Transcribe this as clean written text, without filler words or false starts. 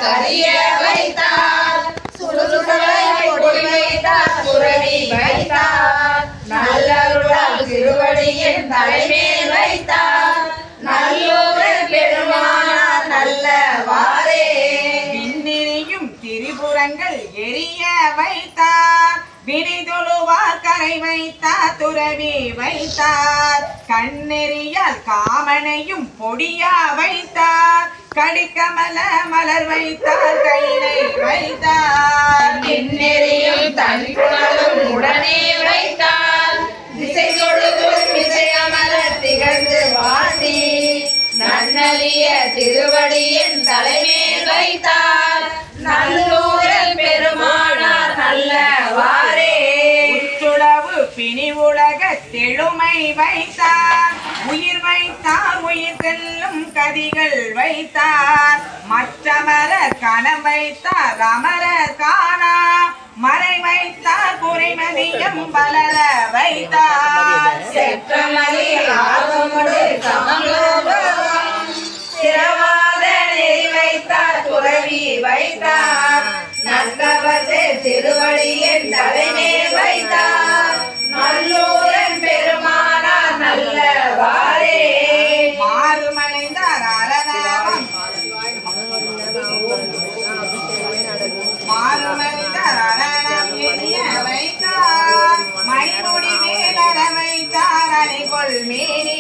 கரிய வைத்தார் சுடுசுடலை பொடி வைத்தார் துறவி வைத்தார் நல்லருளால் திருவடியின் தலைமேல் வைத்தார் நல்லூர் பெருமானார் நல்லவாறே விண்ணிரியும் திரிபுரங்கள் எரிய வைத்தார் வினிதொழுவார் கரை வைத்தார் துறவி வைத்தார் கண்ணெறியால் காமனையும் பொடியா வைத்தார் கடிக்கமல மலர் வைத்தார் கையிலை வைத்தார் நெறியும் தன் குணலும் உடனே வைத்தார் திசை தொழுதும் இசை அமர திகழ்ந்து வாசி நன்னலிய திருவடியின் தலைமேல் வைத்தார் நல்லூரில் பெருமானார் நல்லவாறே உச்சுளவு பிணி உலக தெழுமை வைத்தார் உயிர் வைத்தார் உயிர் செல்லும் கதிகள் வைத்தார் மற்றமர கணம் வைத்தார் அமர காணா மறை வைத்தார் குறைமதியம் பலர வைத்தார் செற்றமணி ஆகமுடு சமலோகம் சிரவாத நெறி வைத்தார் துறவி வைத்தார் நல்லவசே திருவடியின்